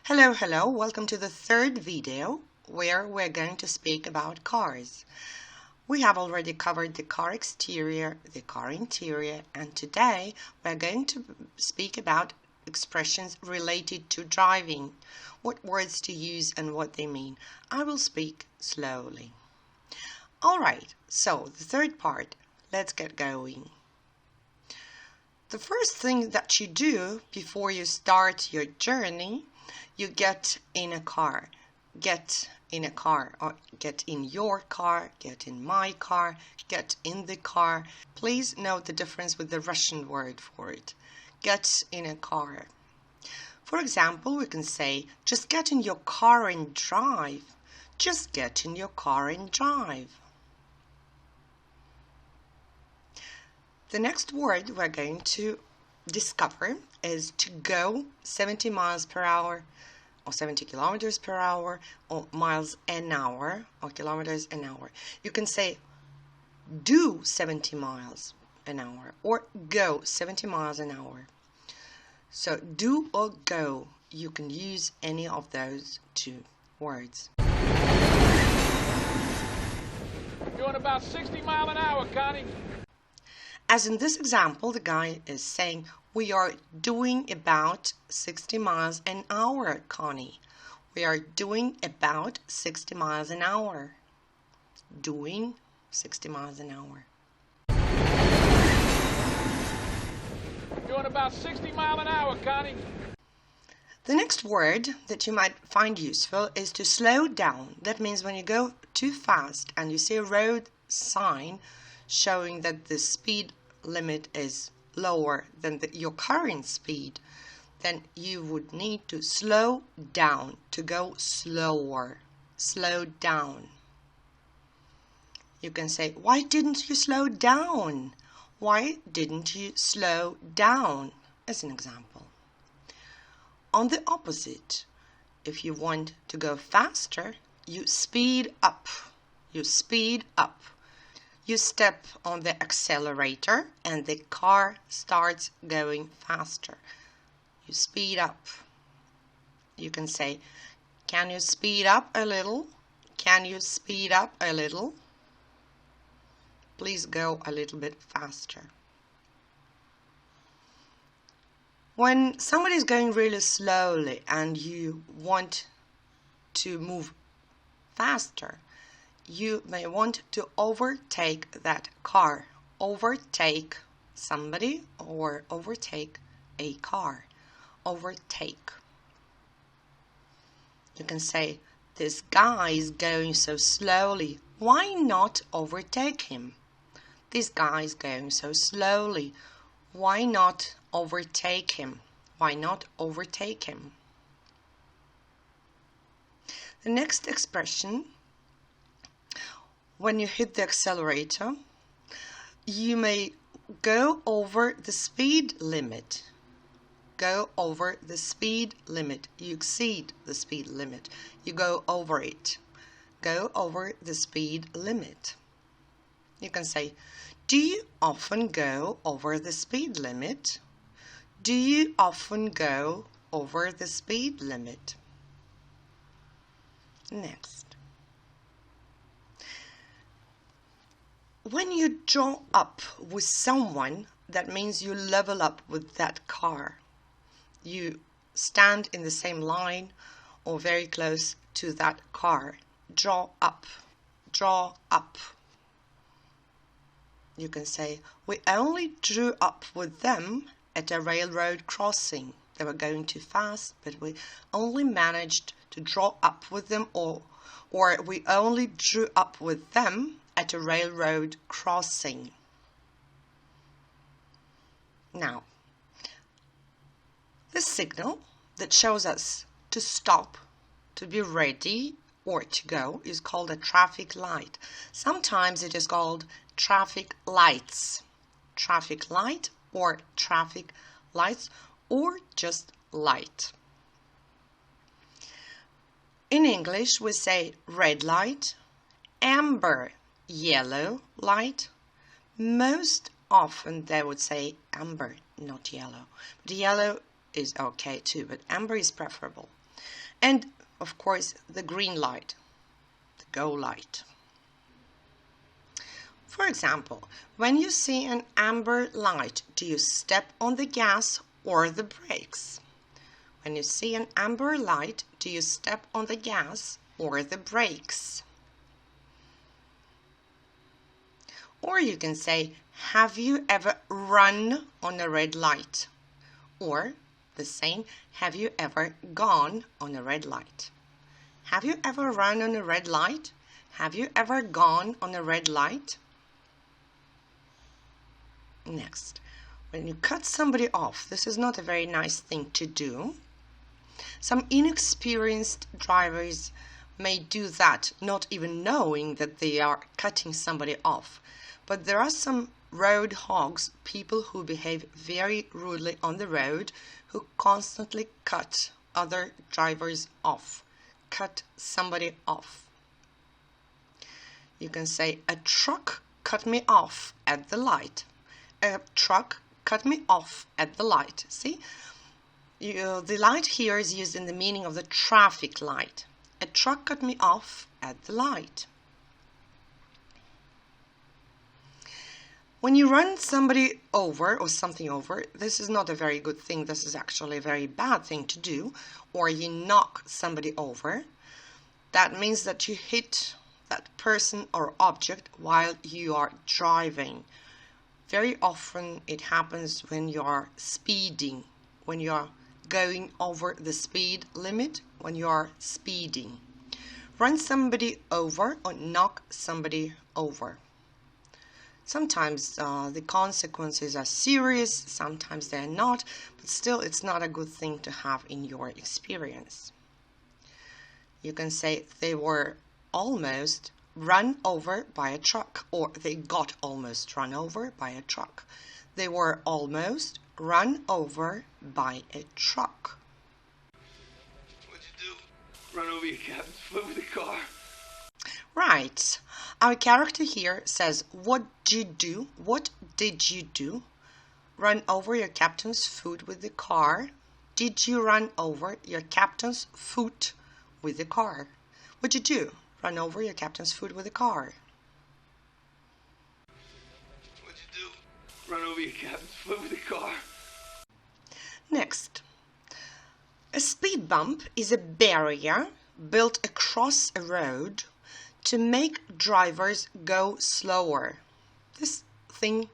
Hello, welcome to the third video where we're going to speak about cars. We have already covered the car exterior, the car interior, and today we're going to speak about expressions related to driving, what words to use and what they mean. I will speak slowly. Alright, so the third part, let's get going. The first thing that you do before you start your journey, you get in a car. Get in a car, or get in your car, get in my car, get in the car. Please note the difference with the Russian word for it. Get in a car. For example, we can say, just get in your car and drive. Just get in your car and drive. The next word we're going to discover is to go 70 miles per hour or 70 kilometers per hour or miles an hour or kilometers an hour. You can say do 70 miles an hour or go 70 miles an hour. So do or go, you can use any of those two words. Doing about 60 miles an hour, Connie. As in this example, the guy is saying, we are doing about 60 miles an hour, Connie. We are doing about 60 miles an hour. Doing 60 miles an hour. Doing about 60 miles an hour, Connie. The next word that you might find useful is to slow down. That means when you go too fast and you see a road sign showing that the speed limit is lower than your current speed, then you would need to slow down, to go slower. Slow down. You can say, why didn't you slow down? Why didn't you slow down? As an example. On the opposite, if you want to go faster, you speed up. You speed up. You step on the accelerator and the car starts going faster. You speed up. You can say, can you speed up a little? Can you speed up a little? Please go a little bit faster. When somebody is going really slowly and you want to move faster, you may want to overtake that car. Overtake somebody or overtake a car. Overtake. You can say, this guy is going so slowly. Why not overtake him? This guy is going so slowly. Why not overtake him? Why not overtake him? The next expression, when you hit the accelerator, you may go over the speed limit. Go over the speed limit. You exceed the speed limit. You go over it. Go over the speed limit. You can say, do you often go over the speed limit? Do you often go over the speed limit? Next. When you draw up with someone, that means you level up with that car. You stand in the same line or very close to that car. Draw up. Draw up. You can say, we only drew up with them at a railroad crossing. They were going too fast, but we only managed to draw up with them, or we only drew up with them at a railroad crossing. Now, the signal that shows us to stop, to be ready, or to go is called a traffic light. Sometimes it is called traffic lights. Traffic light or traffic lights or just light. In English, we say red light, amber, yellow light. Most often they would say amber, not yellow. But yellow is okay too, but amber is preferable. And, of course, the green light, the go light. For example, when you see an amber light, do you step on the gas or the brakes? When you see an amber light, do you step on the gas or the brakes? Or you can say, have you ever run on a red light? Or the same, have you ever gone on a red light? Have you ever run on a red light? Have you ever gone on a red light? Next, when you cut somebody off, this is not a very nice thing to do. Some inexperienced drivers may do that, not even knowing that they are cutting somebody off. But there are some road hogs, people who behave very rudely on the road, who constantly cut other drivers off, cut somebody off. You can say, a truck cut me off at the light. A truck cut me off at the light. See, the light here is used in the meaning of the traffic light. A truck cut me off at the light. When you run somebody over or something over, this is not a very good thing. This is actually a very bad thing to do. Or you knock somebody over. That means that you hit that person or object while you are driving. Very often it happens when you are speeding, when you are going over the speed limit, when you are speeding. Run somebody over or knock somebody over. Sometimes the consequences are serious, sometimes they're not, but still it's not a good thing to have in your experience. You can say they were almost run over by a truck, or they got almost run over by a truck. They were almost run over by a truck. What'd you do? Run over your captain's foot with a car? Right. Our character here says, what did you do? What did you do? Run over your captain's foot with the car. Did you run over your captain's foot with the car? What'd you do? Run over your captain's foot with a car. What'd you do? Run over your captain's foot with a car. Next. A speed bump is a barrier built across a road to make drivers go slower. This thing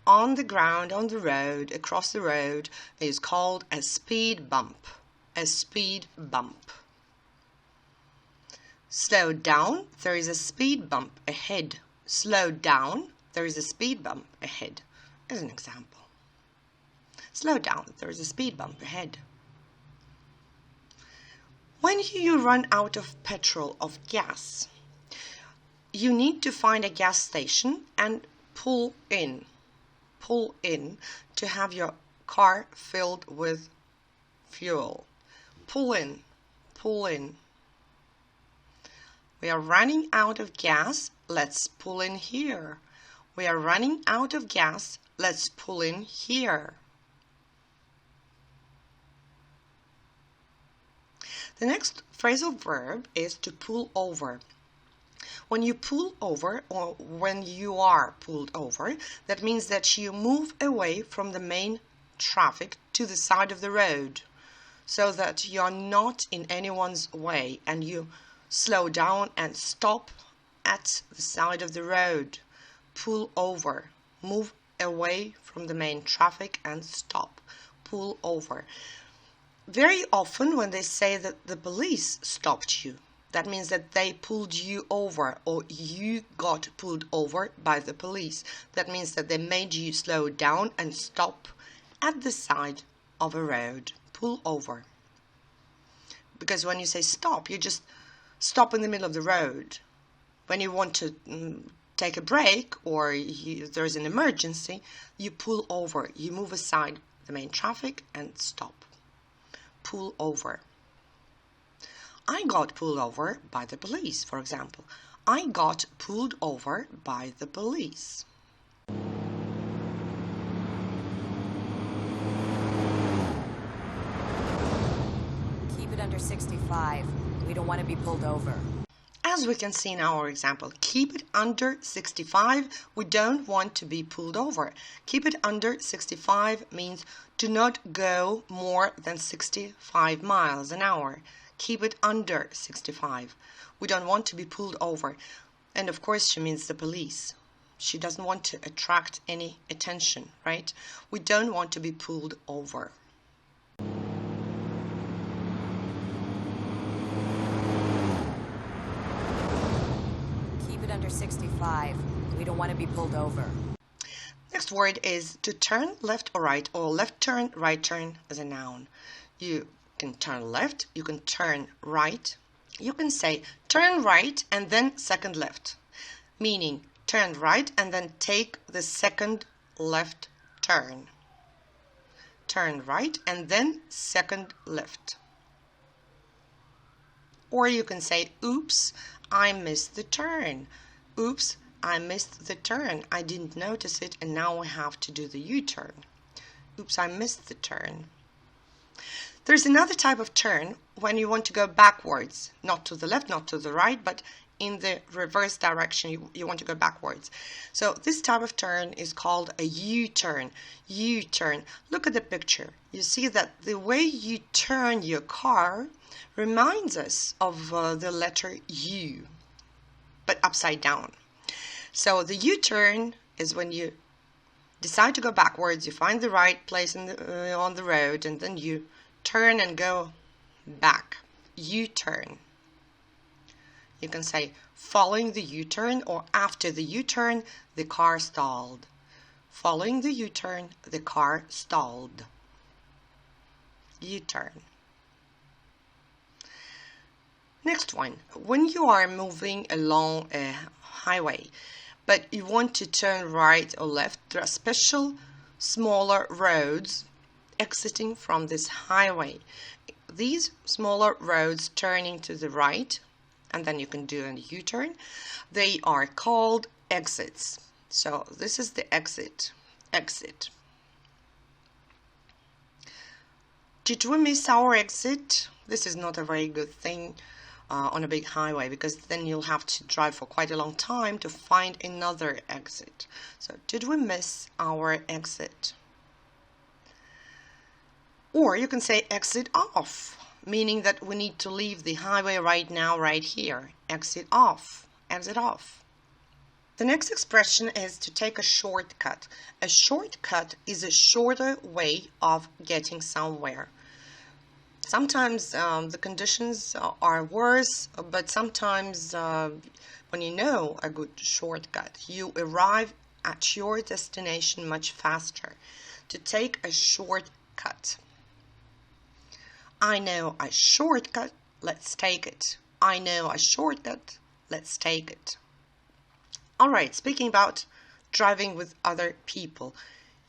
on the ground, on the road, across the road, is called a speed bump. A speed bump. Slow down, there is a speed bump ahead. Slow down, there is a speed bump ahead. As an example. Slow down, there is a speed bump ahead. When you run out of petrol, of gas, you need to find a gas station and pull in to have your car filled with fuel. Pull in. We are running out of gas, let's pull in here. We are running out of gas, let's pull in here. The next phrasal verb is to pull over. When you pull over, or when you are pulled over, that means that you move away from the main traffic to the side of the road, so that you are not in anyone's way, and you slow down and stop at the side of the road. Pull over. Move away from the main traffic and stop. Pull over. Very often when they say that the police stopped you, that means that they pulled you over, or you got pulled over by the police. That means that they made you slow down and stop at the side of a road. Pull over. Because when you say stop, you just stop in the middle of the road. When you want to take a break, or there's an emergency, you pull over. You move aside the main traffic and stop. Pull over. I got pulled over by the police, for example. I got pulled over by the police. Keep it under 65. We don't want to be pulled over. As we can see in our example, keep it under 65. We don't want to be pulled over. Keep it under 65 means do not go more than 65 miles an hour. Keep it under 65. We don't want to be pulled over. And of course she means the police. She doesn't want to attract any attention, right? We don't want to be pulled over. Keep it under 65. We don't want to be pulled over. Next word is to turn left or left turn, right turn as a noun. You can turn left, you can turn right. You can say turn right and then second left, meaning turn right and then take the second left turn. Turn right and then second left. Or you can say, oops, I missed the turn. Oops, I missed the turn. I didn't notice it and now I have to do the U-turn. Oops, I missed the turn. There's another type of turn when you want to go backwards, not to the left, not to the right, but in the reverse direction, you want to go backwards. So this type of turn is called a U-turn. U-turn. Look at the picture. You see that the way you turn your car reminds us of the letter U, but upside down. So the U-turn is when you decide to go backwards, you find the right place on the road, and then you turn and go back. U-turn. You can say following the U-turn or after the U-turn, the car stalled. Following the U-turn, the car stalled. U-turn. Next one. When you are moving along a highway, but you want to turn right or left, there are special smaller roads exiting from this highway. These smaller roads turning to the right, and then you can do a U-turn, they are called exits. So this is the exit. Exit. Did we miss our exit? This is not a very good thing on a big highway, because then you'll have to drive for quite a long time to find another exit. So did we miss our exit? Or you can say exit off, meaning that we need to leave the highway right now, right here. Exit off. Exit off. The next expression is to take a shortcut. A shortcut is a shorter way of getting somewhere. Sometimes the conditions are worse, but sometimes when you know a good shortcut, you arrive at your destination much faster. To take a shortcut. I know a shortcut, let's take it. I know a shortcut, let's take it. Alright, speaking about driving with other people,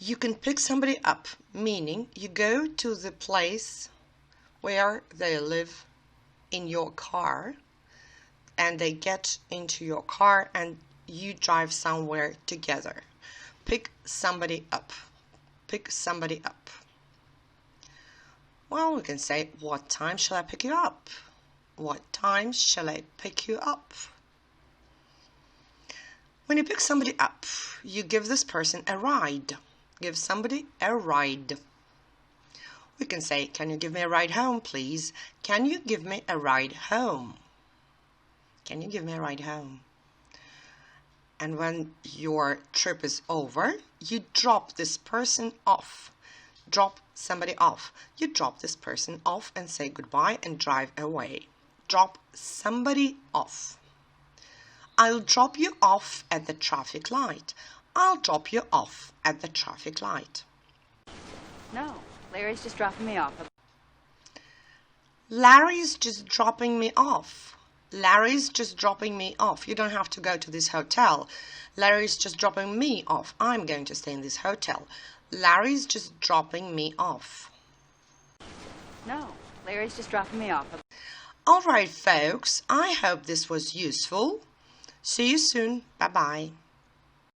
you can pick somebody up, meaning you go to the place where they live in your car, and they get into your car and you drive somewhere together. Pick somebody up. Pick somebody up. Well, we can say, what time shall I pick you up? What time shall I pick you up? When you pick somebody up, you give this person a ride. Give somebody a ride. We can say, can you give me a ride home, please? Can you give me a ride home? Can you give me a ride home? And when your trip is over, you drop this person off. Drop somebody off. You drop this person off and say goodbye and drive away. Drop somebody off. I'll drop you off at the traffic light. I'll drop you off at the traffic light. No, Larry's just dropping me off. Larry's just dropping me off. Larry's just dropping me off. You don't have to go to this hotel. Larry's just dropping me off. I'm going to stay in this hotel. Larry's just dropping me off. No, Larry's just dropping me off. All right, folks. I hope this was useful. See you soon. Bye-bye.